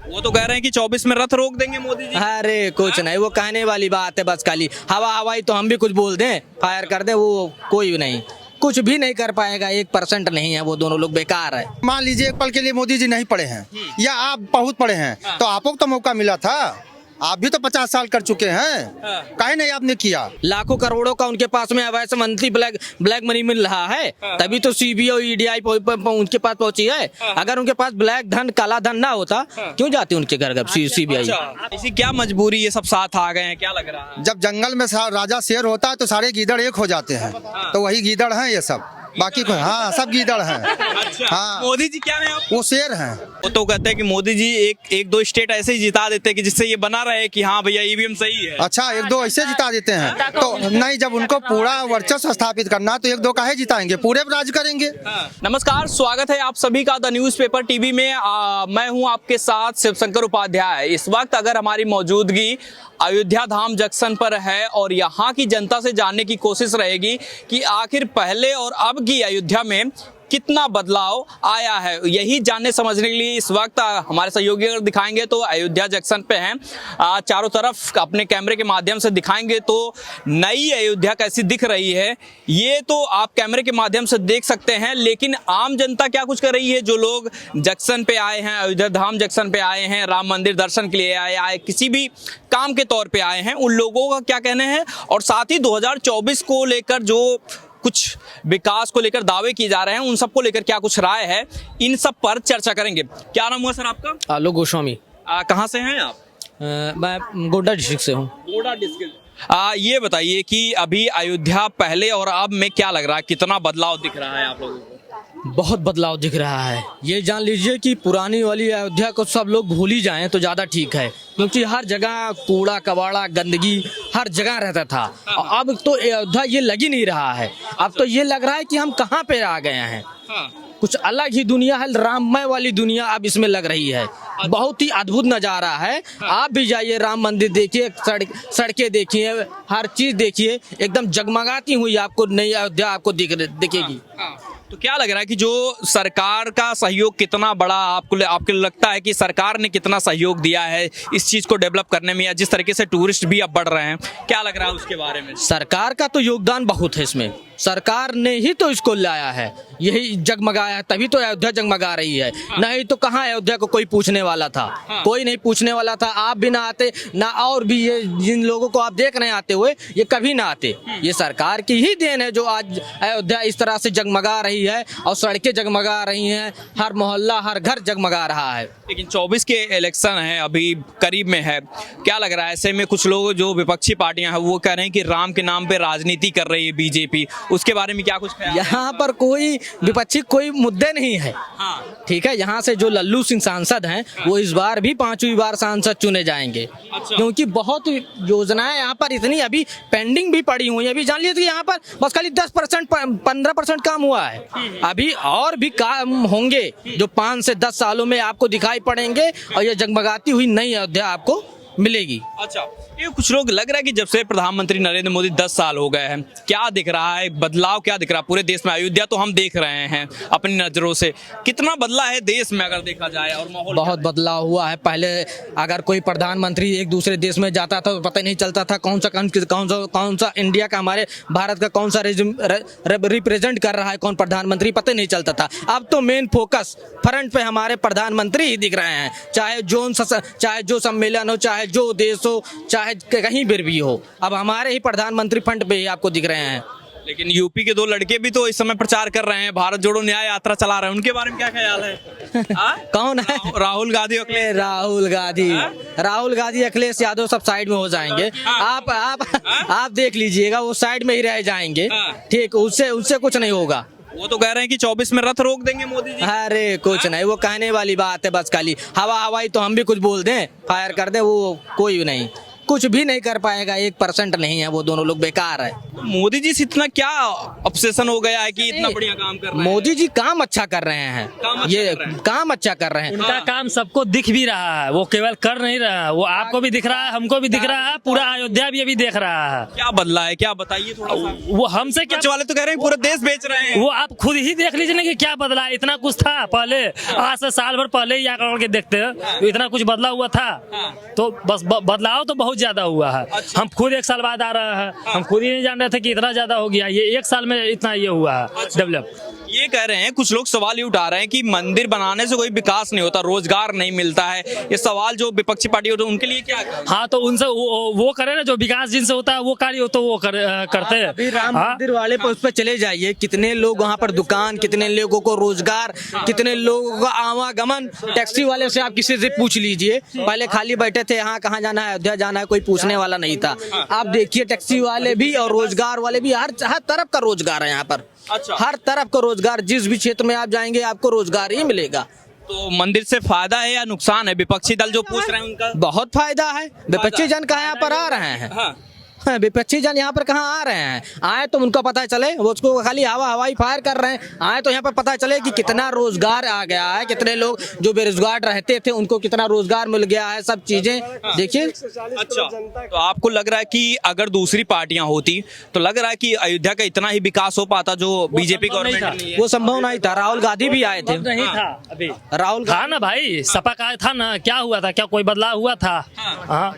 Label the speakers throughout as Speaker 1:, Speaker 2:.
Speaker 1: वो तो कह रहे हैं कि 24 में रथ रोक देंगे मोदी जी।
Speaker 2: अरे कुछ नहीं, वो कहने वाली बात है बस। खाली हवा हवाई तो हम भी कुछ बोल दें, फायर कर दें, वो कोई भी नहीं, कुछ भी नहीं कर पाएगा। 1% नहीं है, वो दोनों लोग बेकार है।
Speaker 3: मान लीजिए एक पल के लिए मोदी जी नहीं पढ़े हैं या आप बहुत पढ़े हैं, तो आपको तो मौका मिला था। आप भी तो 50 साल कर चुके हैं, काहे नहीं आपने किया?
Speaker 2: लाखों करोड़ों का उनके पास में अवैध मंत्री ब्लैक मनी मिल रहा है, तभी तो सीबीआई ईडीआई उनके पास पहुंची है। अगर उनके पास ब्लैक धन काला धन ना होता, क्यों जाती उनके घर सीबीआई?
Speaker 1: इसी क्या मजबूरी ये सब साथ आ गए हैं, क्या लग रहा है?
Speaker 3: जब जंगल में राजा शेर होता है तो सारे गीदड़ एक हो जाते हैं, तो वही गीदड़ हैं ये सब, बाकी कोई, हाँ सब गीदड़ हैं।
Speaker 1: अच्छा,
Speaker 3: हाँ।
Speaker 1: मोदी जी क्या है आप?
Speaker 3: वो शेर हैं।
Speaker 1: वो तो कहते हैं कि मोदी जी एक दो स्टेट ऐसे ही जिता देते हैं कि जिससे ये बना रहे कि हाँ भैया ईवीएम सही है।
Speaker 3: अच्छा, एक दो ऐसे जिता देते हैं तो नहीं, जब उनको पूरा वर्चस्व स्थापित करना तो एक दो काहे जिताएंगे, पूरे राज करेंगे।
Speaker 1: नमस्कार, स्वागत है आप सभी का द न्यूज़पेपर टीवी में। मैं हूं आपके साथ शिवशंकर उपाध्याय। इस वक्त अगर हमारी मौजूदगी अयोध्या धाम जंक्शन पर है और यहाँ की जनता से जानने की कोशिश रहेगी कि आखिर पहले और अब की अयोध्या में कितना बदलाव आया है। यही जानने समझने के लिए इस वक्त हमारे सहयोगी अगर दिखाएंगे तो अयोध्या जंक्शन पे हैं, चारों तरफ अपने कैमरे के माध्यम से दिखाएंगे तो नई अयोध्या कैसी दिख रही है ये तो आप कैमरे के माध्यम से देख सकते हैं। लेकिन आम जनता क्या कुछ कर रही है? जो लोग जंक्शन पे आए हैं, अयोध्या धाम जंक्शन पे आए हैं, राम मंदिर दर्शन के लिए आए किसी भी काम के तौर पे आए हैं, उन लोगों का क्या कहना है? और साथ ही 2024 को लेकर जो कुछ विकास को लेकर दावे किए जा रहे हैं, उन सबको लेकर क्या कुछ राय है, इन सब पर चर्चा करेंगे। क्या नाम हुआ सर आपका?
Speaker 2: आलोक गोस्वामी।
Speaker 1: कहाँ से हैं आप?
Speaker 2: मैं गोड्डा डिस्ट्रिक्ट से हूँ।
Speaker 1: गोड्डा डिस्ट्रिक्ट। ये बताइए कि अभी अयोध्या पहले और अब में क्या लग रहा है, कितना बदलाव दिख रहा है आप लोगों को?
Speaker 2: बहुत बदलाव दिख रहा है। ये जान लीजिए कि पुरानी वाली अयोध्या को सब लोग भूल ही जाएं तो ज़्यादा ठीक है, क्योंकि हर जगह कूड़ा कबाड़ा गंदगी हर जगह रहता था। अब तो अयोध्या ये लग ही नहीं रहा है। अब तो ये लग रहा है कि हम कहाँ पे आ गए हैं। कुछ अलग ही दुनिया है, राममय वाली दुनिया अब इसमें लग रही है। बहुत ही अद्भुत नज़ारा है। आप भी जाइए, राम मंदिर देखिए, सड़कें देखिए, हर चीज़ देखिए, एकदम जगमगाती हुई आपको नई अयोध्या आपको दिखेगी।
Speaker 1: तो क्या लग रहा है कि जो सरकार का सहयोग कितना बड़ा आपको लगता है कि सरकार ने कितना सहयोग दिया है इस चीज को डेवलप करने में, या जिस तरीके से टूरिस्ट भी अब बढ़ रहे हैं, क्या लग रहा है उसके बारे में?
Speaker 2: सरकार का तो योगदान बहुत है इसमें। सरकार ने ही तो इसको लाया है, यही जगमगाया, तभी तो अयोध्या जगमगा रही है। नहीं तो कहाँ अयोध्या को कोई पूछने वाला था? कोई नहीं पूछने वाला था। आप भी ना आते ना, और भी ये जिन लोगों को आप देख रहे हैं आते हुए, ये कभी ना आते। ये सरकार की ही देन है जो आज अयोध्या इस तरह से जगमगा रही है और सड़कें जगमगा रही हैं, हर मोहल्ला हर घर जगमगा रहा है।
Speaker 1: लेकिन 24 के इलेक्शन है, अभी करीब में है, क्या लग रहा है? ऐसे में कुछ लोग जो विपक्षी पार्टियां हैं वो कह रहे हैं कि राम के नाम पे राजनीति कर रही है बीजेपी, उसके बारे में क्या कुछ ख्याल?
Speaker 2: यहाँ पर कोई विपक्षी कोई मुद्दे नहीं है। ठीक है, यहाँ से जो लल्लू सिंह सांसद हैं वो इस बार भी 5वीं बार सांसद चुने जाएंगे। क्योंकि बहुत योजनाएं यहाँ पर इतनी अभी पेंडिंग भी पड़ी हुई है। अभी जान लीजिए यहाँ पर बस खाली 10% 15% काम हुआ है। अभी और भी काम होंगे जो 5 से 10 सालों में आपको दिखाई पड़ेंगे और ये जगमगाती हुई नई अयोध्या आपको मिलेगी।
Speaker 1: अच्छा, ये कुछ लोग लग रहा है कि जब से प्रधानमंत्री नरेंद्र मोदी 10 साल हो गए हैं, क्या दिख रहा है बदलाव? क्या दिख रहा है पूरे देश में? अयोध्या तो हम देख रहे हैं अपनी नजरों से, कितना बदला है देश में अगर देखा जाए? और माहौल
Speaker 2: बहुत बदलाव हुआ है। पहले अगर कोई प्रधानमंत्री एक दूसरे देश में जाता था तो पता नहीं चलता था कौन सा इंडिया का, हमारे भारत का कौन सा रिप्रेजेंट कर रहा है, कौन प्रधानमंत्री, पता नहीं चलता था। अब तो मेन फोकस फ्रंट पे हमारे प्रधानमंत्री ही दिख रहे हैं, चाहे जो सम्मेलन हो, चाहे जो देश हो, चाहे कहीं भी हो। अब हमारे ही प्रधानमंत्री फंड पे ही आपको दिख रहे हैं।
Speaker 1: लेकिन यूपी के 2 लड़के भी तो इस समय प्रचार कर रहे हैं, भारत जोड़ो न्याय यात्रा चला रहे हैं, उनके बारे में क्या ख्याल है?
Speaker 2: कौन है?
Speaker 1: राहुल गांधी।
Speaker 2: राहुल गांधी अखिलेश यादव सब साइड में हो जाएंगे। आप देख लीजिएगा, वो साइड में ही रह जाएंगे। ठीक, उससे कुछ नहीं होगा।
Speaker 1: वो तो कह रहे हैं कि 24 में रथ रोक देंगे मोदी जी।
Speaker 2: अरे कुछ नहीं, वो कहने वाली बात है बस। खाली हवा हवाई तो हम भी कुछ बोल दें, फायर कर दें, वो कोई भी नहीं, कुछ भी नहीं कर पाएगा, 1% नहीं है, वो दोनों लोग बेकार है।
Speaker 1: मोदी जी से इतना क्या ऑब्सेशन हो गया है कि इतना बढ़िया काम कर रहे हैं?
Speaker 2: मोदी जी काम अच्छा कर रहे हैं,
Speaker 1: काम अच्छा
Speaker 2: ये
Speaker 1: कर रहे हैं।
Speaker 2: काम अच्छा कर रहे हैं।
Speaker 4: उनका काम सबको दिख भी रहा है, वो केवल कर नहीं रहा है, वो आपको भी दिख रहा है, हमको भी दिख रहा है, पूरा अयोध्या भी अभी देख रहा है।
Speaker 1: क्या बदला है, क्या बताइए थोड़ा सा।
Speaker 4: वो हमसे क्या,
Speaker 1: कुछ वाले तो कह रहे हैं पूरा देश बेच रहे हैं।
Speaker 4: वो आप खुद ही देख लीजिए ना कि क्या बदला है। इतना कुछ था पहले, आज से साल भर पहले ही आकर के देखते हैं तो इतना कुछ बदला हुआ था। तो बस बदलाव तो बहुत ज्यादा हुआ है। हम खुद 1 साल बाद आ रहे हैं, हम खुद ही नहीं जान रहे थे कि इतना ज्यादा हो गया। ये 1 साल में इतना ये हुआ है डेवलप।
Speaker 1: ये कह रहे हैं कुछ लोग, सवाल ये उठा रहे हैं कि मंदिर बनाने से कोई विकास नहीं होता, रोजगार नहीं मिलता है। ये सवाल जो विपक्षी पार्टी होती है उनके लिए क्या है?
Speaker 4: हाँ, तो उनसे वो करे ना, जो विकास जिनसे होता है वो कार्य हो तो वो करते हैं।
Speaker 2: अभी राम
Speaker 4: हाँ?
Speaker 2: मंदिर वाले पर उस पर चले जाइए, कितने लोग वहाँ पर दुकान, कितने लोगों को रोजगार, कितने लोगों का आवागमन। टैक्सी वाले से आप किसी से पूछ लीजिए, पहले खाली बैठे थे, यहाँ कहाँ जाना है, अयोध्या जाना है, कोई पूछने वाला नहीं था। आप देखिए टैक्सी वाले भी और रोजगार वाले भी, हर तरफ का रोजगार है यहाँ पर।
Speaker 1: अच्छा।
Speaker 2: हर तरफ का रोजगार, जिस भी क्षेत्र में आप जाएंगे आपको रोजगार ही मिलेगा।
Speaker 1: तो मंदिर से फायदा है या नुकसान है? विपक्षी दल जो पूछ रहे हैं उनका
Speaker 2: बहुत फायदा है। विपक्षी जन कहाँ यहाँ पर आ रहे हैं?
Speaker 1: हाँ।
Speaker 2: विपक्षी जन यहाँ पर कहाँ आ रहे हैं? आए तो उनको पता चले, वो उसको खाली हवाई फायर कर रहे हैं। आए तो यहाँ पर पता चले कि कितना रोजगार आ गया है, कितने लोग जो बेरोजगार रहते थे उनको कितना रोजगार मिल गया है, सब चीजें देखिए।
Speaker 1: अच्छा, तो आपको लग रहा है कि अगर दूसरी पार्टियां होती तो लग रहा है कि अयोध्या का इतना ही विकास हो पाता जो बीजेपी गवर्नमेंट नहीं है?
Speaker 2: वो संभव नहीं था। राहुल गांधी भी आए थे,
Speaker 4: नहीं था अभी।
Speaker 2: राहुल
Speaker 4: था ना भाई, सपा का था ना, क्या हुआ था? क्या कोई बदलाव हुआ था? हाँ,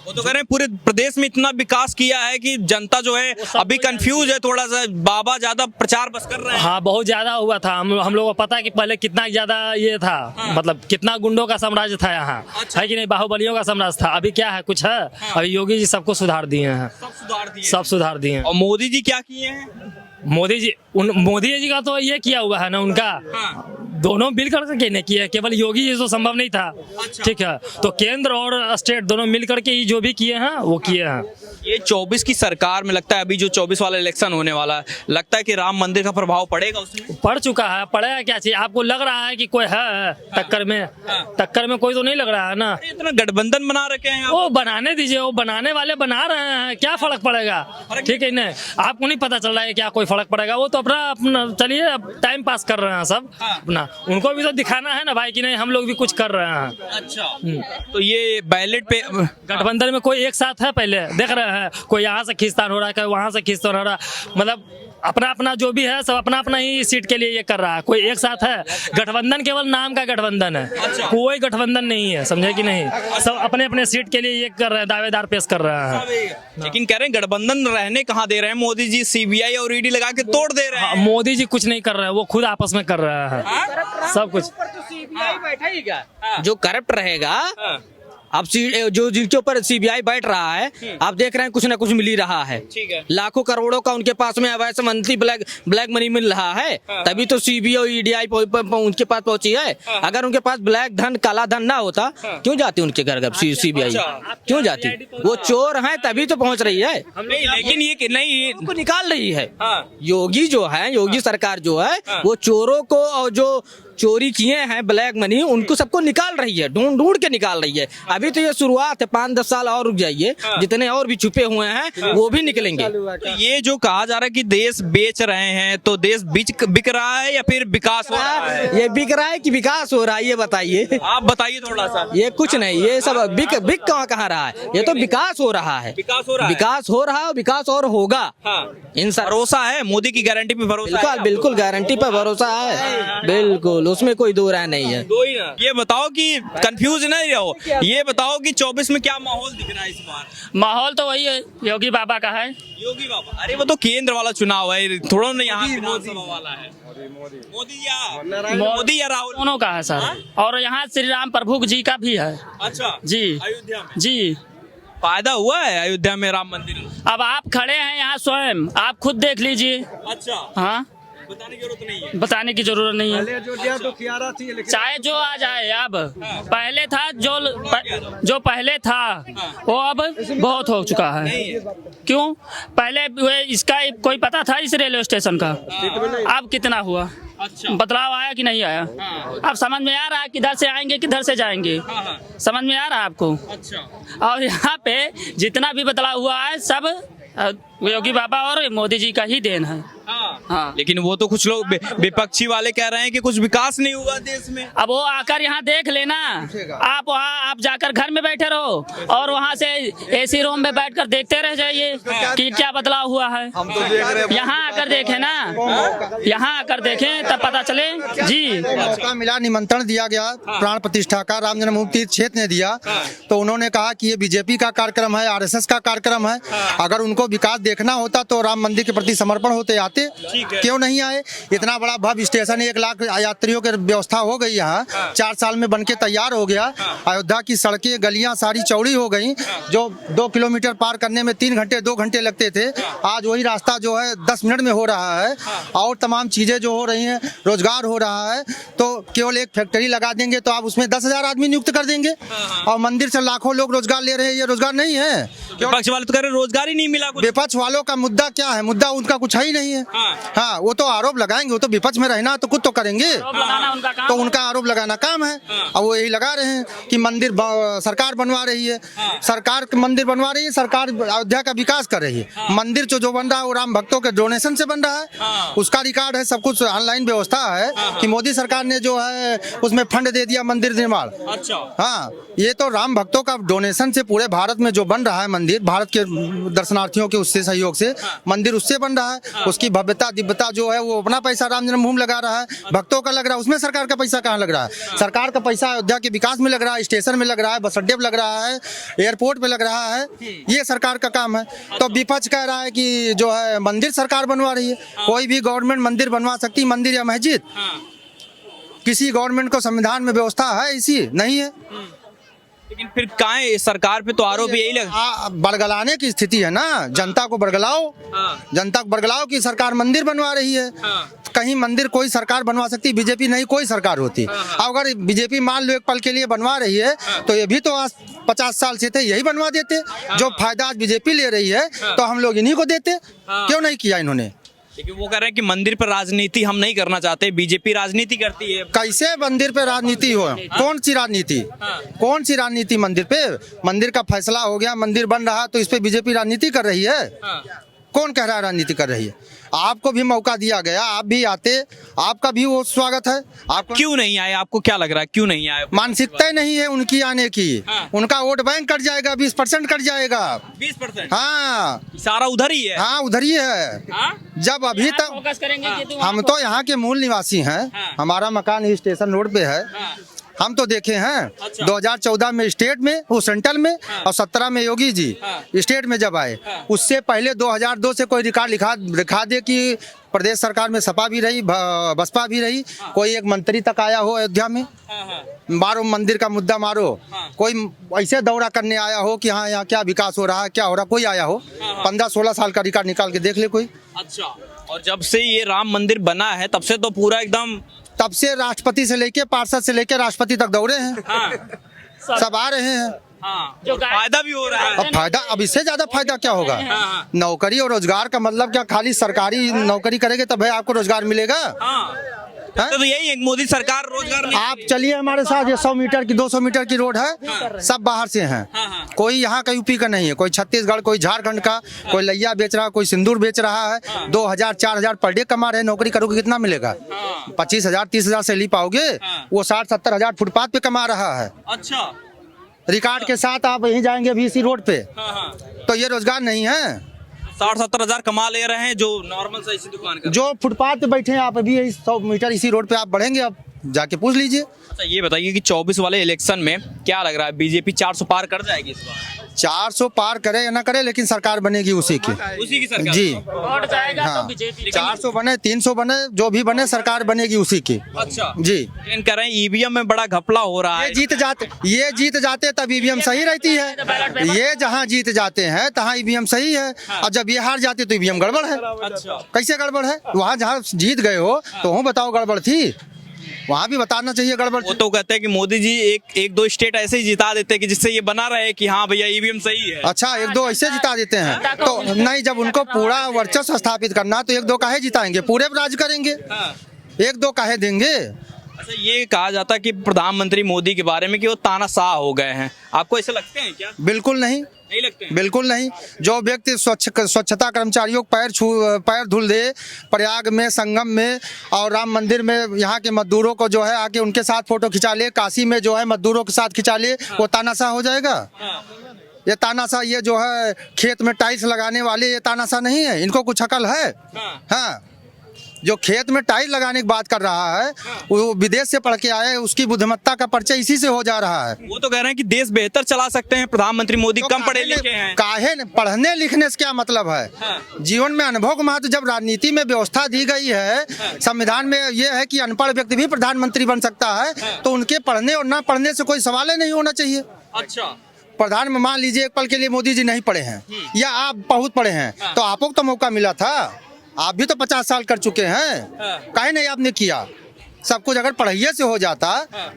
Speaker 1: वो तो कह रहे हैं पूरे प्रदेश में इतना विकास किया है कि जनता जो है अभी कंफ्यूज है थोड़ा सा। बाबा ज्यादा प्रचार बस कर रहे हैं।
Speaker 4: हाँ, बहुत ज्यादा हुआ था। हम लोगों को पता है कि पहले कितना ज्यादा ये था, मतलब कितना गुंडों का साम्राज्य था यहाँ, है कि नहीं? बाहुबलियों का साम्राज्य था। अभी क्या है? कुछ है? अभी योगी जी सबको सुधार दिए हैं, सब सुधार दिए हैं।
Speaker 1: और मोदी जी क्या किए हैं?
Speaker 4: मोदी जी का तो ये किया हुआ है ना, उनका दोनों मिल करके नहीं किया, केवल योगी जी तो संभव नहीं था। ठीक है, तो केंद्र और स्टेट दोनों मिल करके ही जो भी किए हैं वो किए हैं।
Speaker 1: ये 24 की सरकार में लगता है, अभी जो 24 वाला इलेक्शन होने वाला है, लगता है कि राम मंदिर का प्रभाव पड़ेगा उसमें?
Speaker 4: पड़ चुका है। पड़ेगा क्या चाहिए? आपको लग रहा है कि कोई है टक्कर में? टक्कर में कोई तो नहीं लग रहा है ना।
Speaker 1: इतना गठबंधन बना रखे हैं आप।
Speaker 4: वो बनाने दीजिए, वो बनाने वाले बना रहे हैं, क्या फर्क पड़ेगा? ठीक है ना, आपको नहीं पता चल रहा है क्या कोई फर्क पड़ेगा? वो तो अपना चलिए टाइम पास कर रहे हैं सब अपना। उनको भी तो दिखाना है ना भाई कि नहीं हम लोग भी कुछ कर रहे हैं।
Speaker 1: अच्छा, तो ये बैलेट पे
Speaker 4: गठबंधन में कोई एक साथ है? पहले देख रहे हैं, कोई यहाँ से खींचतान हो रहा है, कोई वहां से खींचतान हो रहा है, मतलब अपना अपना जो भी है सब अपना अपना ही सीट के लिए ये कर रहा है। कोई एक साथ है? गठबंधन केवल नाम का गठबंधन है, कोई गठबंधन नहीं है, समझे कि नहीं? सब अपने अपने सीट के लिए ये कर रहे हैं, दावेदार पेश कर रहे हैं।
Speaker 1: लेकिन कह रहे हैं गठबंधन रहने कहाँ दे रहे हैं मोदी जी? सीबीआई और ईडी लगा के तोड़ दे रहे हैं।
Speaker 4: मोदी जी कुछ नहीं कर रहे हैं, वो खुद आपस में कर रहे हैं सब कुछ।
Speaker 2: सीबीआई बैठेगा, जो करप्ट रहेगा। अब जो जिनके ऊपर सीबीआई बैठ रहा है, आप देख रहे हैं कुछ ना कुछ मिल ही रहा है।
Speaker 1: ठीक है।
Speaker 2: लाखों करोड़ों का उनके पास में अवैध मंथली ब्लैक मनी मिल रहा है, तभी तो सीबीआई ईडीआई उनके पास पहुंची है। अगर उनके पास ब्लैक धन, काला धन ना होता, क्यों जाती उनके घर सीबीआई? क्यों जाती? वो चोर हैं तभी तो पहुंच रही है।
Speaker 1: नहीं, लेकिन ये नहीं
Speaker 2: उनको निकाल रही है।
Speaker 1: हाँ।
Speaker 2: योगी जो है, योगी सरकार जो है, वो चोरों को और जो चोरी किए हैं ब्लैक मनी, उनको सबको निकाल रही है, ढूंढ के निकाल रही है। अभी तो ये शुरुआत है, 5-10 साल और रुक जाइए, जितने और भी छुपे हुए हैं वो भी निकलेंगे।
Speaker 1: तो ये जो कहा जा रहा है कि देश बेच रहे हैं, तो देश बिक रहा है या फिर विकास हो रहा है?
Speaker 2: ये बिक रहा है कि विकास हो रहा है, ये बताइए।
Speaker 1: आप बताइए थोड़ा सा।
Speaker 2: ये कुछ नहीं, ये सब बिक कहाँ रहा है? ये तो विकास हो रहा है,
Speaker 1: विकास हो रहा है,
Speaker 2: विकास हो रहा है, विकास और होगा। इन सब
Speaker 1: भरोसा है, मोदी की गारंटी पे भरोसा है?
Speaker 2: बिल्कुल गारंटी पर भरोसा है, बिल्कुल, उसमें कोई दो राय नहीं है।
Speaker 1: दो ही ना। ये बताओ कि कंफ्यूज नहीं रहो, ये बताओ कि 24 में क्या माहौल दिख रहा है इस बार?
Speaker 4: माहौल तो वही है, योगी बाबा का है।
Speaker 1: योगी बाबा? अरे वो तो केंद्र वाला चुनाव है, थोड़ा ना यहाँ विधानसभा वाला है। मोदी या राहुल?
Speaker 4: दोनों का है सर, और यहाँ श्री राम प्रभु जी का भी है।
Speaker 1: अच्छा
Speaker 4: जी,
Speaker 1: अयोध्या में
Speaker 4: जी।
Speaker 1: फायदा हुआ है अयोध्या में राम मंदिर?
Speaker 4: अब आप खड़े हैं यहाँ स्वयं, आप खुद देख लीजिए।
Speaker 1: अच्छा,
Speaker 4: हाँ,
Speaker 1: बताने की जरूरत नहीं है।
Speaker 4: बताने की जरूरत नहीं है। चाहे जो आ जाए, अब पहले था जो पहले था वो अब बहुत हो चुका है। क्यों? पहले इसका कोई पता था इस रेलवे स्टेशन का? अब कितना हुआ?
Speaker 1: अच्छा,
Speaker 4: बदलाव आया कि नहीं आया? अब समझ में आ रहा है किधर से आएंगे किधर से जाएंगे।
Speaker 5: समझ में आ रहा है आपको?
Speaker 1: अच्छा।
Speaker 5: और यहाँ पे जितना भी बदलाव हुआ है सब योगी बाबा और मोदी जी का ही देन है। हाँ।
Speaker 1: लेकिन वो तो कुछ लोग विपक्षी वाले कह रहे हैं कि कुछ विकास नहीं हुआ देश में।
Speaker 5: अब वो आकर यहाँ देख लेना, आप वहाँ आप जाकर घर में बैठे रहो और वहाँ से एसी रूम में बैठकर देखते रह जाइए कि क्या बदलाव हुआ है। यहाँ आकर देखें ना, यहाँ आकर देखें तब पता चले जी।
Speaker 3: मौका मिला, निमंत्रण दिया गया प्राण प्रतिष्ठा का, राम जन्मभूमि तीर्थ क्षेत्र ने दिया, तो उन्होंने कहा कि ये बीजेपी का कार्यक्रम है, आरएसएस का कार्यक्रम है, अगर उनको विकास देखना होता तो राम मंदिर के प्रति समर्पण होते आते, क्यों नहीं आए? इतना बड़ा भव्य स्टेशन, 1 लाख यात्रियों की व्यवस्था हो गई, यहाँ 4 साल में बनके तैयार हो गया। अयोध्या की सड़कें गलियां सारी चौड़ी हो गई, जो 2 किलोमीटर पार करने में 3 घंटे 2 घंटे लगते थे, आज वही रास्ता जो है 10 मिनट में हो रहा है। और तमाम चीजें जो हो रही हैं, रोजगार हो रहा है, तो केवल एक फैक्ट्री लगा देंगे तो आप उसमें 10,000 आदमी नियुक्त कर देंगे, और मंदिर से लाखों लोग रोजगार ले रहे हैं, ये रोजगार नहीं है।
Speaker 1: विपक्ष वाले तो कह रहे रोजगार ही नहीं मिला कुछ।
Speaker 3: विपक्ष वालों का मुद्दा क्या है? मुद्दा उनका कुछ है ही नहीं है। हाँ, वो तो आरोप लगाएंगे, वो तो विपक्ष में रहना तो कुछ तो करेंगे, तो उनका आरोप लगाना काम है। अब वो यही लगा रहे हैं कि मंदिर सरकार बनवा रही है, सरकार मंदिर बनवा रही है, सरकार अयोध्या का विकास कर रही है। मंदिर जो बन रहा है वो राम भक्तों के डोनेशन से बन रहा है, उसका रिकॉर्ड है, सब कुछ ऑनलाइन व्यवस्था है कि मोदी सरकार ने जो है उसमें फंड दे दिया मंदिर निर्माण।
Speaker 1: अच्छा।
Speaker 3: हाँ, ये तो राम भक्तों का डोनेशन से पूरे भारत में जो बन रहा है मंदिर, भारत के दर्शनार्थियों के उससे सहयोग से मंदिर उससे बन रहा है, उसकी भव्यता दिव्यता जो है वो अपना पैसा राम जन्मभूमि लगा रहा है, भक्तों का लग रहा है, उसमें सरकार का पैसा कहाँ लग रहा है? सरकार का पैसा अयोध्या के विकास में लग रहा है, स्टेशन में लग रहा है, बस अड्डे पे लग रहा है, एयरपोर्ट पे लग रहा है, ये सरकार का काम है। तो विपक्ष कह रहा है कि जो है मंदिर सरकार बनवा रही है। कोई भी गवर्नमेंट मंदिर बनवा सकती, मंदिर या मस्जिद, किसी गवर्नमेंट को संविधान में व्यवस्था है इसी नहीं है।
Speaker 1: लेकिन फिर काहे सरकार पे तो आरोप यही लगा,
Speaker 3: बरगलाने की स्थिति है ना, जनता को बरगलाओ, जनता को बरगलाओ कि सरकार मंदिर बनवा रही है। कहीं मंदिर कोई सरकार बनवा सकती, बीजेपी नहीं कोई सरकार होती। अगर बीजेपी मान लो एक पल के लिए बनवा रही है तो ये भी तो आज 50 साल से थे, यही बनवा देते। जो फायदा आज बीजेपी ले रही है तो हम लोग इन्हीं को देते, क्यों नहीं किया इन्होंने?
Speaker 1: लेकिन वो कह रहे हैं कि मंदिर पर राजनीति हम नहीं करना चाहते, बीजेपी राजनीति करती है।
Speaker 3: कैसे मंदिर पे राजनीति हो? कौन सी राजनीति? कौन सी राजनीति मंदिर पे? मंदिर का फैसला हो गया, मंदिर बन रहा, तो इस पे बीजेपी राजनीति कर रही है? कौन कह रहा है राजनीति कर रही है? आपको भी मौका दिया गया, आप भी आते, आपका भी वो स्वागत है। आप
Speaker 1: क्यों नहीं आए? आपको क्या लग रहा है क्यों नहीं आए?
Speaker 3: मानसिकता ही नहीं है उनकी आने की। उनका वोट बैंक कट जाएगा, 20% कट जाएगा।
Speaker 1: 20%?
Speaker 3: हाँ,
Speaker 1: सारा उधर ही है।
Speaker 3: हाँ उधर ही है। जब अभी तक
Speaker 5: फोकस करेंगे कि
Speaker 3: हम तो यहाँ के मूल निवासी हैं, हमारा मकान ही स्टेशन रोड पे है। हम तो देखे हैं 2014 में स्टेट में, वो सेंट्रल में, और 17 में योगी जी स्टेट में जब आए, उससे पहले 2002 से कोई रिकॉर्ड दिखा दे कि प्रदेश सरकार में सपा भी रही, बसपा भी रही, कोई एक मंत्री तक आया हो अयोध्या में, मारो मंदिर का मुद्दा मारो, कोई ऐसे दौरा करने आया हो कि हाँ यहाँ क्या विकास हो रहा है, क्या हो रहा, कोई आया हो? 15-16 साल का रिकॉर्ड निकाल के देख ले कोई।
Speaker 1: अच्छा। और जब से ये राम मंदिर बना है तब से तो पूरा एकदम,
Speaker 3: तब से राष्ट्रपति से लेके पार्षद से लेके राष्ट्रपति तक दौड़े हैं, सब आ रहे हैं।
Speaker 1: जो फायदा भी हो रहा है।
Speaker 3: अब फायदा, अब इससे ज्यादा फायदा क्या होगा? नौकरी और रोजगार का मतलब क्या? खाली सरकारी नौकरी करेंगे तब है आपको रोजगार मिलेगा?
Speaker 1: तो यही है मोदी सरकार रोजगार नहीं।
Speaker 3: आप चलिए हमारे साथ, ये 100 मीटर की 200 मीटर की रोड है, सब बाहर से हैं। कोई यहाँ का यूपी का नहीं है, कोई छत्तीसगढ़, कोई झारखंड का, कोई लैया बेच रहा है, कोई सिंदूर बेच रहा है। 2,000-4,000 पर डे कमा रहे हैं। नौकरी करोगे कितना मिलेगा? 25,000-30,000 से ली पाओगे? वो 60-70 हजार फुटपाथ पे कमा रहा है।
Speaker 1: अच्छा।
Speaker 3: रिकॉर्ड के साथ आप यहीं जाएंगे अभी इसी रोड पे, तो ये रोजगार नहीं है।
Speaker 1: 60-70 हजार कमा ले रहे हैं जो नॉर्मल सा इसी दुकान का।
Speaker 3: जो फुटपाथ पे बैठे हैं, आप अभी 100 मीटर इसी रोड पे आप बढ़ेंगे, आप जाके पूछ लीजिए।
Speaker 1: अच्छा, ये बताइए कि 24 वाले इलेक्शन में क्या लग रहा है, बीजेपी 400 पार कर जाएगी इस बार?
Speaker 3: 400 पार करे या ना करे, लेकिन सरकार बनेगी उसी की
Speaker 1: सरकार
Speaker 3: जी।
Speaker 5: वोट जाएगा
Speaker 3: हाँ,
Speaker 5: तो बीजेपी।
Speaker 3: 400 बने, 300 बने, जो भी बने सरकार बनेगी उसी की।
Speaker 1: अच्छा
Speaker 3: जी।
Speaker 1: लेकिन कह रहे हैं ईवीएम में बड़ा घपला हो रहा है।
Speaker 3: ये जीत जाते तब ईवीएम सही रहती है। ये जहाँ जीत जाते हैं तहाँ ईवीएम सही है, और जब ये हार जाते तो ईवीएम गड़बड़ है।
Speaker 1: अच्छा।
Speaker 3: कैसे गड़बड़ है? वहाँ जहाँ जीत गए हो तो वहाँ बताओ गड़बड़ थी, वहाँ भी बताना चाहिए गड़बड़।
Speaker 1: वो तो कहते हैं कि मोदी जी एक दो स्टेट ऐसे ही जिता देते हैं कि जिससे ये बना रहे कि हाँ भैया ईवीएम सही है।
Speaker 3: अच्छा, 1-2 ऐसे जिता देते हैं तो नहीं, जब उनको पूरा वर्चस्व स्थापित करना तो 1-2 काहे जिताएंगे? पूरे राज करेंगे, 1-2 काहे देंगे?
Speaker 1: अच्छा, ये कहा जाता है कि प्रधानमंत्री मोदी के बारे में कि वो तानाशाह हो गए हैं, आपको ऐसे लगते हैं क्या?
Speaker 3: बिल्कुल नहीं,
Speaker 1: नहीं लगते हैं?
Speaker 3: बिल्कुल नहीं। जो व्यक्ति स्वच्छता कर्मचारियों को पैर धुल दे प्रयाग में, संगम में और राम मंदिर में, यहाँ के मजदूरों को जो है आके उनके साथ फोटो खिंचा ले, काशी में जो है मजदूरों के साथ खिंचा ले, वो तानाशाह हो जाएगा? ये तानाशाह, ये जो है खेत में टाइल्स लगाने वाले, ये तानाशाह नहीं है, इनको कुछ अकल है? हाँ, जो खेत में टाइल्स लगाने की बात कर रहा है वो विदेश से पढ़ के आया है, उसकी बुद्धिमत्ता का परिचय इसी से हो जा रहा है।
Speaker 1: वो तो कह रहे हैं कि देश बेहतर चला सकते हैं प्रधानमंत्री मोदी, कम पढ़े लिखे हैं।
Speaker 3: काहे न, पढ़ने लिखने से क्या मतलब है? जीवन में अनुभव का महत्व, जब राजनीति में व्यवस्था दी गई है, संविधान में ये है कि अनपढ़ व्यक्ति भी प्रधानमंत्री बन सकता है, तो उनके पढ़ने और ना पढ़ने से कोई सवाल ही नहीं होना चाहिए।
Speaker 1: अच्छा,
Speaker 3: प्रधान में मान लीजिए एक पल के लिए मोदी जी नहीं पढ़े हैं या आप बहुत पढ़े हैं, तो आपको तो मौका मिला था, आप भी तो 50 साल कर चुके हैं, काहे नहीं आपने किया? सब कुछ अगर पढ़ाइए से हो जाता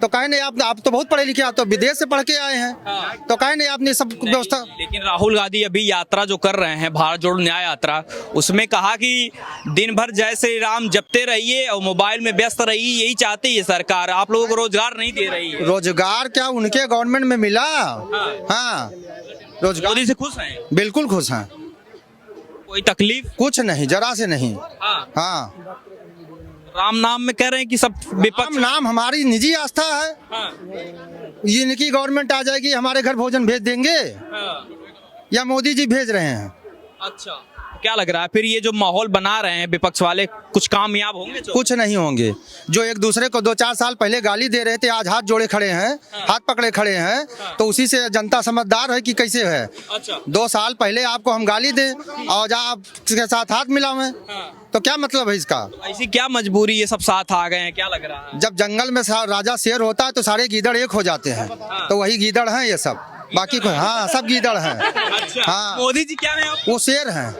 Speaker 3: तो काहे नहीं आप तो बहुत पढ़े लिखे, आप तो विदेश से पढ़ के आए हैं, तो काहे नहीं आपने सब व्यवस्था?
Speaker 1: लेकिन राहुल गांधी अभी यात्रा जो कर रहे हैं, भारत जोड़ो न्याय यात्रा, उसमें कहा कि दिन भर जय श्री राम जपते रहिए और मोबाइल में व्यस्त रहिए, यही चाहती है सरकार, आप लोगों को रोजगार नहीं दे रही है।
Speaker 3: रोजगार क्या उनके गवर्नमेंट में मिला? हाँ, रोजगार।
Speaker 1: मोदी से खुश हैं?
Speaker 3: बिल्कुल खुश हैं,
Speaker 1: कोई तकलीफ?
Speaker 3: कुछ नहीं, जरा से नहीं।
Speaker 1: हाँ, राम नाम में कह रहे हैं कि सब विपक्ष।
Speaker 3: नाम हमारी निजी आस्था है, ये इनकी गवर्नमेंट आ जाएगी हमारे घर भोजन भेज देंगे या मोदी जी भेज रहे हैं?
Speaker 1: अच्छा, क्या लग रहा है फिर ये जो माहौल बना रहे हैं विपक्ष वाले, कुछ कामयाब होंगे?
Speaker 3: कुछ नहीं होंगे। जो एक दूसरे को 2-4 साल पहले गाली दे रहे थे, आज हाथ जोड़े खड़े हैं, हाथ पकड़े खड़े हैं, तो उसी से जनता समझदार है कि कैसे है।
Speaker 1: अच्छा,
Speaker 3: 2 साल पहले आपको हम गाली दें और आपके साथ हाथ मिलावें, तो क्या मतलब है इसका?
Speaker 1: ऐसी क्या मजबूरी, ये सब साथ आ गए हैं, क्या लग रहा है?
Speaker 3: जब जंगल में राजा शेर होता है तो सारे गीदड़ एक हो जाते हैं, तो वही गीदड़ हैं ये सब, बाकी कोई? हाँ, सब गीदड़ हैं।
Speaker 1: अच्छा,
Speaker 3: हाँ,
Speaker 1: मोदी जी क्या है आप?
Speaker 3: वो शेर हैं।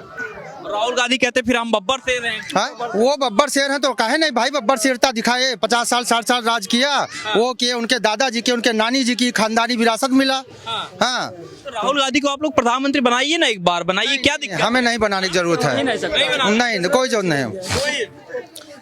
Speaker 1: राहुल गांधी कहते फिर हम बब्बर शेर हैं।
Speaker 3: हाँ, वो बब्बर शेर हैं तो काहे नहीं भाई बब्बर शेरता दिखाए? 50 साल 60 साल राज किया, वो किए, उनके दादाजी के, उनके नानी जी की खानदानी विरासत मिला। हाँ,
Speaker 1: तो राहुल गांधी को आप लोग प्रधानमंत्री बनाइए ना, एक बार बनाइए, क्या दिक्कत?
Speaker 3: हमें नहीं बनाने की जरूरत है, नहीं, कोई जरूरत नहीं।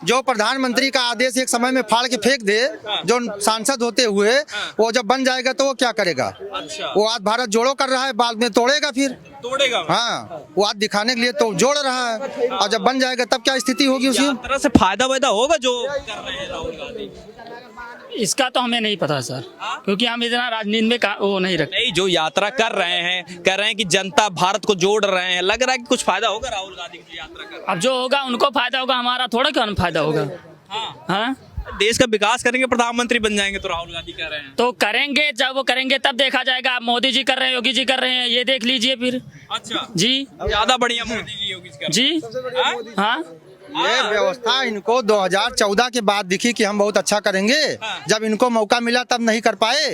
Speaker 3: जो प्रधानमंत्री का आदेश एक समय में फाड़ के फेंक दे, जो सांसद होते हुए, वो जब बन जाएगा तो वो क्या करेगा?
Speaker 1: अच्छा,
Speaker 3: वो आज भारत जोड़ो कर रहा है, बाद में तोड़ेगा, फिर
Speaker 1: तोड़ेगा।
Speaker 3: हाँ, वो आज दिखाने के लिए तो जोड़ रहा है, और जब बन जाएगा तब क्या स्थिति होगी उसकी?
Speaker 1: तरह से फायदा वायदा होगा जो कर रहे हैं राहुल गांधी?
Speaker 5: इसका तो हमें नहीं पता सर, क्योंकि हम इतना राजनीति में वो नहीं रखते।
Speaker 1: नहीं, जो यात्रा कर रहे हैं, कह रहे हैं कि जनता भारत को जोड़ रहे हैं, लग रहा है कि कुछ फायदा होगा राहुल गांधी की यात्रा कर?
Speaker 5: अब जो होगा उनको फायदा होगा, हमारा थोड़ा क्यों फायदा होगा? हाँ,
Speaker 1: देश का विकास करेंगे, प्रधानमंत्री बन जाएंगे, तो राहुल गांधी कह रहे हैं।
Speaker 5: तो करेंगे, जब वो करेंगे तब देखा जाएगा। आप मोदी जी कर रहे हैं, योगी जी कर रहे हैं, ये देख लीजिए फिर।
Speaker 1: अच्छा
Speaker 5: जी,
Speaker 1: ज्यादा बढ़िया मोदी जी योगी जी
Speaker 5: जी, हाँ,
Speaker 3: ये व्यवस्था इनको 2014 के बाद दिखी कि हम बहुत अच्छा करेंगे, जब इनको मौका मिला तब नहीं कर पाए,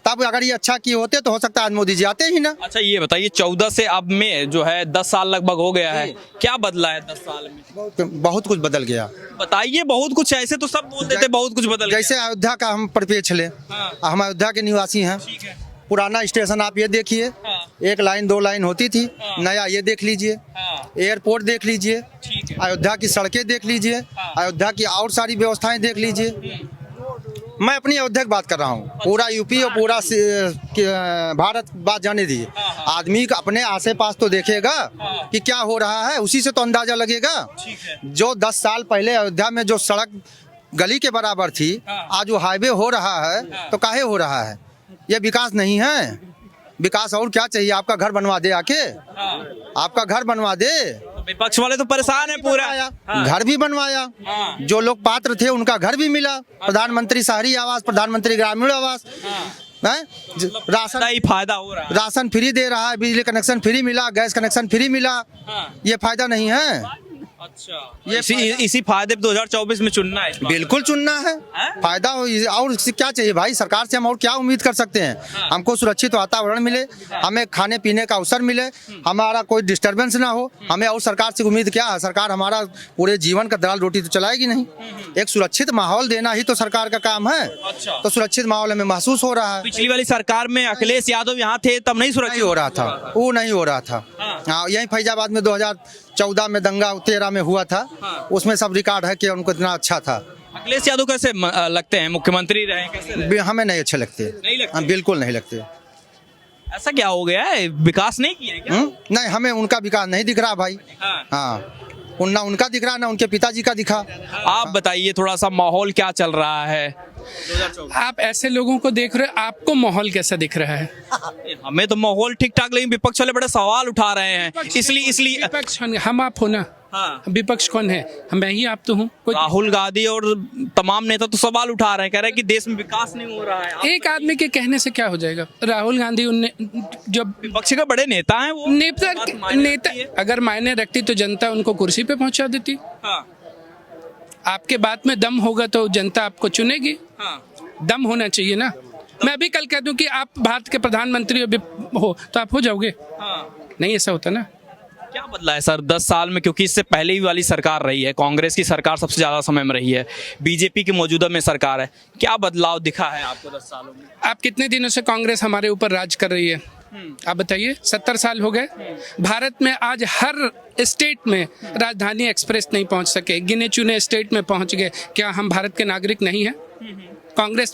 Speaker 3: तब अगर ये अच्छा किए होते तो हो सकता है आज मोदी जी आते ही ना।
Speaker 1: अच्छा, ये बताइए 14 से अब में जो है 10 साल लगभग हो गया है, क्या बदला है 10 साल में?
Speaker 3: बहुत कुछ बदल गया।
Speaker 1: बताइए, बहुत कुछ, ऐसे तो सब बोल देते बहुत कुछ बदल गया।
Speaker 3: जैसे अयोध्या का हम परिपेक्ष ले, हम अयोध्या के निवासी हैं,
Speaker 1: ठीक है।
Speaker 3: पुराना स्टेशन आप ये देखिए, 1 लाइन 2 लाइन होती थी, नया ये देख लीजिए, एयरपोर्ट देख लीजिए,
Speaker 1: ठीक है।
Speaker 3: अयोध्या की सड़कें देख लीजिए, अयोध्या की और सारी व्यवस्थाएं देख लीजिए। मैं अपनी अयोध्या की बात कर रहा हूँ, पूरा यूपी और पूरा भारत बात जाने दीजिए। आदमी का अपने आसे पास तो देखेगा कि क्या हो रहा है, उसी से तो अंदाजा लगेगा। जो 10 साल पहले अयोध्या में जो सड़क गली के बराबर थी, आज वो हाईवे हो रहा है, तो काहे हो रहा है? ये विकास नहीं है। विकास और क्या चाहिए? आपका घर बनवा दे आके, आपका घर बनवा दे।
Speaker 1: विपक्ष वाले तो परेशान है पूरा।
Speaker 3: घर भी बनवाया, जो लोग पात्र थे उनका घर भी मिला, प्रधानमंत्री शहरी आवास, प्रधानमंत्री ग्रामीण आवास, राशन
Speaker 1: ही फायदा हो रहा है,
Speaker 3: राशन फ्री दे रहा है, बिजली कनेक्शन फ्री मिला, गैस कनेक्शन फ्री मिला। ये फायदा नहीं है?
Speaker 1: अच्छा, ये इसी फायदे पे 2024 में चुनना है?
Speaker 3: बिल्कुल चुनना है, फायदा और क्या चाहिए भाई? सरकार से हम और क्या उम्मीद कर सकते हैं? हमको सुरक्षित वातावरण मिले, हमें खाने पीने का अवसर मिले, हमारा कोई डिस्टरबेंस ना हो, हमें और सरकार से उम्मीद क्या है? सरकार हमारा पूरे जीवन का दाल रोटी तो चलाएगी नहीं। एक सुरक्षित माहौल देना ही तो सरकार का काम है। तो सुरक्षित माहौल हमें महसूस हो रहा है।
Speaker 1: पिछली वाली सरकार में अखिलेश यादव यहाँ थे तब नहीं सुरक्षित
Speaker 3: हो रहा था, वो नहीं हो रहा था। यही फैजाबाद में 2014 में दंगा 13 में हुआ था, उसमें सब रिकॉर्ड है कि उनको इतना अच्छा था।
Speaker 1: अखिलेश यादव कैसे लगते हैं, मुख्यमंत्री रहे कैसे रहे?
Speaker 3: हमें नहीं अच्छे लगते।
Speaker 1: नहीं लगते?
Speaker 3: बिल्कुल नहीं लगते।
Speaker 1: ऐसा क्या हो गया है, विकास नहीं किया है क्या?
Speaker 3: नहीं, हमें उनका विकास नहीं दिख रहा भाई।
Speaker 1: हाँ।
Speaker 3: हाँ, ना उनका दिख रहा ना उनके पिताजी का दिखा।
Speaker 1: आप बताइए थोड़ा सा माहौल क्या चल रहा है?
Speaker 6: आप ऐसे लोगों को देख रहे हो, आपको माहौल कैसा दिख रहा है?
Speaker 1: हमें तो माहौल ठीक ठाक, लेकिन विपक्ष वाले बड़े सवाल उठा रहे हैं, इसलिए
Speaker 6: विपक्ष हम आप हो ना।
Speaker 1: हाँ।
Speaker 6: विपक्ष कौन है? मैं ही आप तो हूँ। कोई
Speaker 1: राहुल गांधी और तमाम नेता तो सवाल उठा रहे हैं, कह रहे हैं कि देश में विकास नहीं हो रहा है।
Speaker 6: एक आदमी के कहने से क्या हो जाएगा? राहुल गांधी उनने जब
Speaker 1: विपक्ष के बड़े नेता हैं वो,
Speaker 6: नेता
Speaker 1: बात मायने
Speaker 6: नेता
Speaker 1: रखती है।
Speaker 6: अगर मायने रखती तो जनता उनको कुर्सी पे पहुंचा देती।
Speaker 1: हाँ,
Speaker 6: आपके बात में दम होगा तो जनता आपको चुनेगी।
Speaker 1: हाँ।
Speaker 6: दम होना चाहिए ना। मैं भी कल कह दूं कि आप भारत के प्रधानमंत्री हो तो आप हो जाओगे?
Speaker 1: हाँ।
Speaker 6: नहीं, ऐसा होता ना।
Speaker 1: क्या बदला है सर 10 साल में? क्योंकि इससे पहले ही वाली सरकार रही है, कांग्रेस की सरकार सबसे ज्यादा समय में रही है, बीजेपी की मौजूदा में सरकार है, क्या बदलाव दिखा है आपको 10 सालों में?
Speaker 6: आप कितने दिनों से कांग्रेस हमारे ऊपर राज कर रही है? आप बताइए। 70 साल हो गए। भारत में आज हर स्टेट में राजधानी एक्सप्रेस नहीं पहुंच सके, गिने चुने स्टेट में पहुंच गए। क्या हम भारत के नागरिक नहीं हैं? कांग्रेस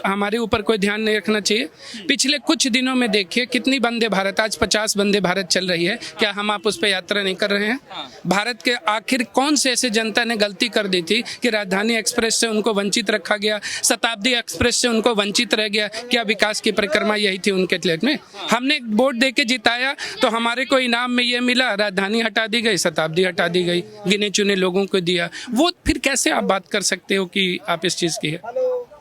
Speaker 6: हमारे ऊपर कोई ध्यान नहीं रखना चाहिए? पिछले कुछ दिनों में देखिए कितनी वंदे भारत, आज 50 वंदे भारत चल रही है। क्या हम आप उस पर यात्रा नहीं कर रहे हैं? भारत के आखिर कौन से ऐसे जनता ने गलती कर दी थी कि राजधानी एक्सप्रेस से उनको वंचित रखा गया, शताब्दी एक्सप्रेस से उनको वंचित रह गया? क्या विकास की परिक्रमा यही थी उनके लिए में? हमने वोट दे के जिताया तो हमारे को इनाम में ये मिला, राजधानी हटा दी गई, शताब्दी हटा दी गई, गिने चुने लोगों को दिया। वो फिर कैसे आप बात कर सकते हो कि आप इस चीज़ की है?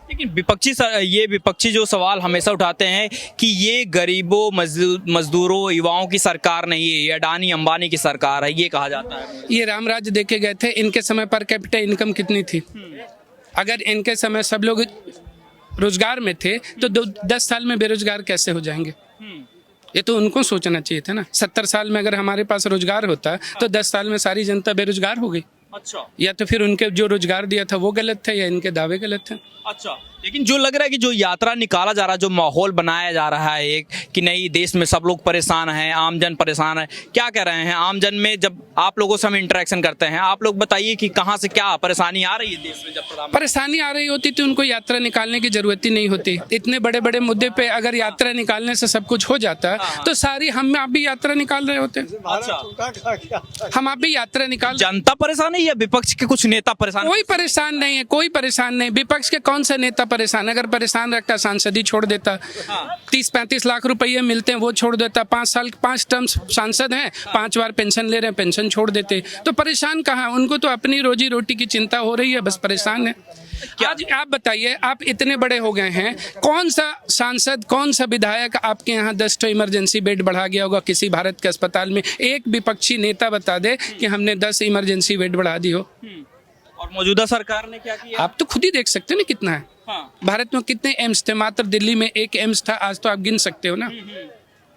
Speaker 1: लेकिन विपक्षी जो सवाल हमेशा उठाते हैं कि ये गरीबों, मजदूरों, युवाओं की सरकार नहीं है, ये अडानी अंबानी की सरकार है, ये कहा जाता है।
Speaker 6: ये रामराज्य देखे गए थे, इनके समय पर कैपिटा इनकम कितनी थी? अगर इनके समय सब लोग रोजगार में थे तो 10 साल में बेरोजगार कैसे हो जाएंगे? ये तो उनको सोचना चाहिए था ना। 70 साल में अगर हमारे पास रोजगार होता तो 10 साल में सारी जनता बेरोजगार हो गई।
Speaker 1: अच्छा।
Speaker 6: या तो फिर उनके जो रोजगार दिया था वो गलत थे या इनके दावे गलत थे।
Speaker 1: अच्छा, लेकिन जो लग रहा है कि जो यात्रा निकाला जा रहा है, जो माहौल बनाया जा रहा है एक कि नहीं देश में सब लोग परेशान हैं, आमजन परेशान है, क्या कह रहे हैं आमजन में? जब आप लोगों से हम इंटरेक्शन करते हैं, आप लोग बताइए कि कहाँ से क्या परेशानी आ रही है देश में? जब
Speaker 6: परेशानी आ रही होती तो उनको यात्रा निकालने की जरूरत ही नहीं होती। इतने बड़े बड़े मुद्दे पे अगर यात्रा निकालने से सब कुछ हो जाता तो सारी हम आप भी यात्रा निकाल रहे होते। हम आप भी यात्रा निकाल।
Speaker 1: जनता परेशान है या विपक्ष के कुछ नेता परेशान?
Speaker 6: कोई परेशान नहीं है, कोई परेशान नहीं। विपक्ष के कौन सा नेता परेशान? अगर परेशान रखता सांसद ही छोड़ देता। 30-35 लाख रुपए मिलते हैं वो छोड़ देता। 5 टर्म सांसद हैं, 5 बार पेंशन ले रहे हैं, पेंशन छोड़ देते। तो परेशान कहाँ? उनको तो अपनी रोजी रोटी की चिंता हो रही है, बस परेशान है। आज आप बताइए, आप इतने बड़े हो गए हैं, कौन सा सांसद, कौन सा विधायक आपके यहाँ 10 तो इमरजेंसी बेड बढ़ा गया होगा किसी भारत के अस्पताल में? एक विपक्षी नेता बता दे कि हमने 10 इमरजेंसी बेड बढ़ा दी हो।
Speaker 1: और मौजूदा सरकार ने क्या किया?
Speaker 6: आप तो खुद ही देख सकते हो ना कितना है। भारत में कितने एम्स थे? मात्र दिल्ली में एक एम्स था, आज तो आप गिन सकते हो ना।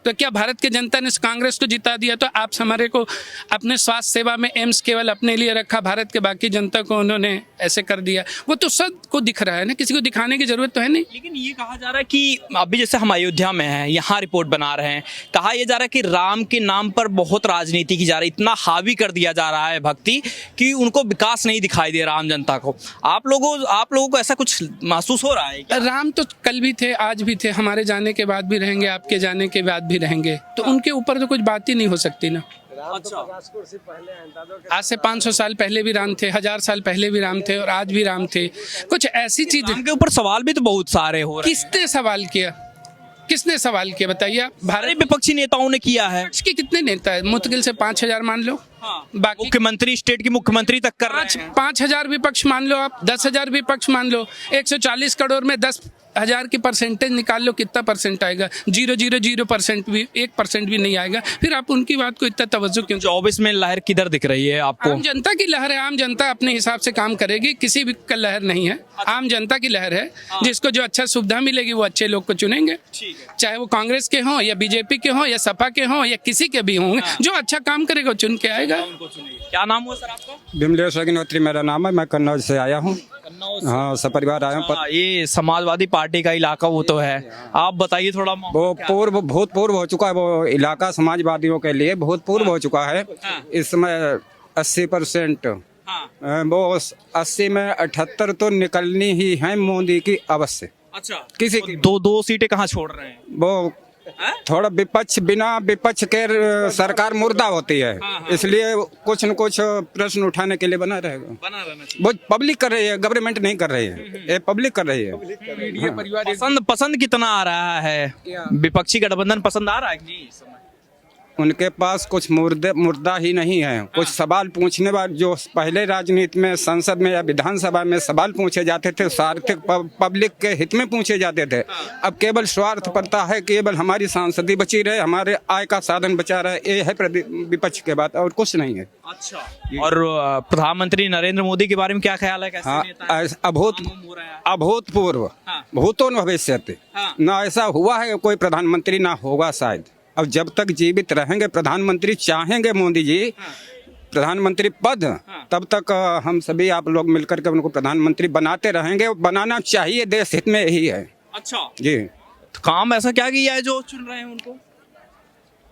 Speaker 6: तो क्या भारत की जनता ने कांग्रेस को जिता दिया तो आप हमारे को अपने स्वास्थ्य सेवा में एम्स केवल अपने लिए रखा, भारत के बाकी जनता को उन्होंने ऐसे कर दिया? वो तो सबको दिख रहा है ना, किसी को दिखाने की जरूरत तो है नहीं।
Speaker 1: लेकिन ये कहा जा रहा है कि अभी जैसे हम अयोध्या में हैं, यहाँ रिपोर्ट बना रहे हैं, कहा यह जा रहा है कि राम के नाम पर बहुत राजनीति की जा रही है, इतना हावी कर दिया जा रहा है भक्ति कि उनको विकास नहीं दिखाई दे रहा आम जनता को। आप लोगों को ऐसा कुछ महसूस हो रहा है क्या?
Speaker 6: राम तो कल भी थे, आज भी थे, हमारे जाने के बाद भी रहेंगे, आपके जाने के बाद भी रहेंगे। तो उनके ऊपर तो कुछ बात ही नहीं हो सकती ना। आज से 500 साल पहले भी राम थे, 1000 साल पहले भी राम थे और आज भी राम थे। कुछ ऐसी चीजें
Speaker 1: राम के ऊपर सवाल भी तो बहुत सारे हो रहे हैं।
Speaker 6: किसने सवाल किया? किसने सवाल किया बताइए?
Speaker 1: भारत विपक्षी नेताओं ने किया है।
Speaker 6: के कितने नेता है? मुश्किल से 5000 मान लो। बाकी
Speaker 1: मुख्यमंत्री, स्टेट की मुख्यमंत्री तक कर रहे हैं।
Speaker 6: 5000 विपक्ष मान लो, आप 10,000 विपक्ष मान लो। 140 करोड़ में 10,000 की परसेंटेज निकाल लो, कितना परसेंट आएगा? 0.00% भी, 1% भी नहीं आएगा। फिर आप उनकी बात को इतना तवज्जो क्यों?
Speaker 1: 24 में लहर किधर दिख रही है आपको?
Speaker 6: आम जनता की लहर है। आम जनता अपने हिसाब से काम करेगी, किसी भी का लहर नहीं है। आम जनता की लहर है, जिसको जो अच्छा सुविधा मिलेगी वो अच्छे लोग को चुनेंगे, चाहे वो कांग्रेस के हों या बीजेपी के हों या सपा के हों या किसी के भी होंगे। जो अच्छा काम करेगा वो चुन के आएगा।
Speaker 1: क्या नाम हुआ सर आपका?
Speaker 7: विमलेश अग्निहोत्री मेरा नाम है, मैं कन्नौज से आया हूँ। हाँ, सपरिवार आया हूँ।
Speaker 1: ये समाजवादी पार्टी का इलाका वो तो है, आप बताइए थोड़ा।
Speaker 7: वो बहुत पूर्व हो चुका है, वो इलाका समाजवादियों के लिए बहुत पूर्व हो चुका है। इस समय 80% वो 80 में 78 तो निकलनी ही है मोदी की अवश्य।
Speaker 1: अच्छा,
Speaker 7: किसी की
Speaker 1: दो सीटें कहाँ छोड़ रहे हैं?
Speaker 7: वो थोड़ा विपक्ष, बिना विपक्ष के सरकार मुर्दा होती है, इसलिए कुछ न कुछ प्रश्न उठाने के लिए बना रहेगा।
Speaker 1: बना रहना चाहिए।
Speaker 7: वो पब्लिक कर रही है, गवर्नमेंट नहीं कर रही है, ये पब्लिक कर रही है।
Speaker 1: पसंद कितना आ रहा है? विपक्षी गठबंधन पसंद आ रहा है कि नहीं इस समय?
Speaker 7: उनके पास कुछ मुर्दा ही नहीं है। कुछ सवाल पूछने वाले जो पहले राजनीति में, संसद में या विधानसभा में सवाल पूछे जाते थे, सार्थक पब्लिक के हित में पूछे जाते थे। अब केवल स्वार्थ पड़ता है, केवल हमारी सांसदी बची रहे, हमारे आय का साधन बचा रहे, ये है विपक्ष के बात, और कुछ नहीं है।
Speaker 1: अच्छा, और प्रधानमंत्री नरेंद्र मोदी के बारे में क्या ख्याल है? कैसे
Speaker 7: हाँ,
Speaker 1: नेता है?
Speaker 7: अभूतपूर्व, भूतो न भविष्यति। ना ऐसा हुआ है कोई प्रधानमंत्री, ना होगा शायद। अब जब तक जीवित रहेंगे प्रधानमंत्री, चाहेंगे मोदी जी प्रधानमंत्री पद, तब तक हम सभी आप लोग मिलकर के उनको प्रधानमंत्री बनाते रहेंगे। बनाना चाहिए, देश हित में यही है।
Speaker 1: अच्छा
Speaker 7: जी,
Speaker 1: काम ऐसा क्या किया है जो चुन रहे हैं उनको?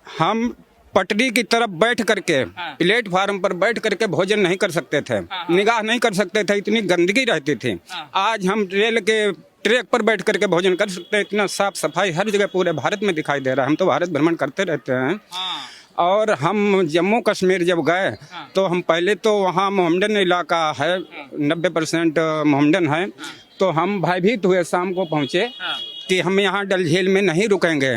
Speaker 7: हम पटरी की तरफ बैठ करके, प्लेटफार्म पर बैठ करके भोजन नहीं कर सकते थे, निगाह नहीं कर सकते थे, इतनी गंदगी रहती थी। आज हम रेल के ट्रैक पर बैठ करके भोजन कर सकते हैं। इतना साफ सफाई हर जगह पूरे भारत में दिखाई दे रहा है। हम तो भारत भ्रमण करते रहते हैं। और हम जम्मू कश्मीर जब गए तो हम पहले तो वहाँ मोहम्मडन इलाका है, 90% मोहम्मडन है, तो हम भयभीत हुए। शाम को पहुँचे कि हम यहाँ डल झील में नहीं रुकेंगे।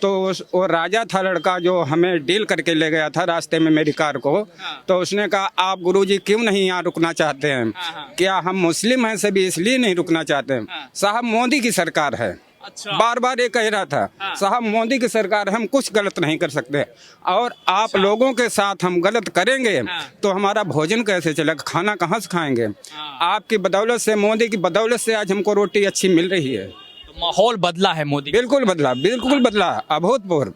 Speaker 7: तो वो राजा था लड़का जो हमें डील करके ले गया था रास्ते में मेरी कार को, तो उसने कहा आप गुरुजी क्यों नहीं यहाँ रुकना चाहते हैं? क्या हम मुस्लिम हैं सभी इसलिए नहीं रुकना चाहते हैं? साहब मोदी की सरकार है।
Speaker 1: अच्छा।
Speaker 7: बार बार ये कह रहा था, साहब मोदी की सरकार है, हम कुछ गलत नहीं कर सकते, और आप लोगों के साथ हम गलत करेंगे तो हमारा भोजन कैसे चलेगा, खाना कहाँ से खाएंगे? आपकी बदौलत से, मोदी की बदौलत से आज हमको रोटी अच्छी मिल रही है।
Speaker 1: माहौल बदला है मोदी?
Speaker 7: बिल्कुल बदला, बिल्कुल बदला, अभूतपूर्व।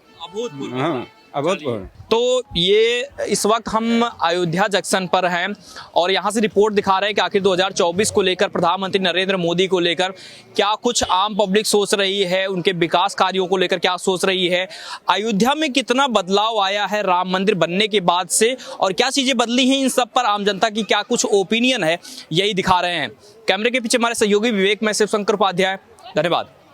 Speaker 7: हाँ, अभूतपूर्व।
Speaker 1: तो ये इस वक्त हम अयोध्या जंक्शन पर हैं और यहाँ से रिपोर्ट दिखा रहे हैं कि आखिर 2024 को लेकर प्रधानमंत्री नरेंद्र मोदी को लेकर क्या कुछ आम पब्लिक सोच रही है, उनके विकास कार्यों को लेकर क्या सोच रही है, अयोध्या में कितना बदलाव आया है राम मंदिर बनने के बाद से, और क्या चीजें बदली हैं, इन सब पर आम जनता की क्या कुछ ओपिनियन है, यही दिखा रहे हैं। कैमरे के पीछे हमारे सहयोगी विवेक, मैं शिवशंकर उपाध्याय, धन्यवाद।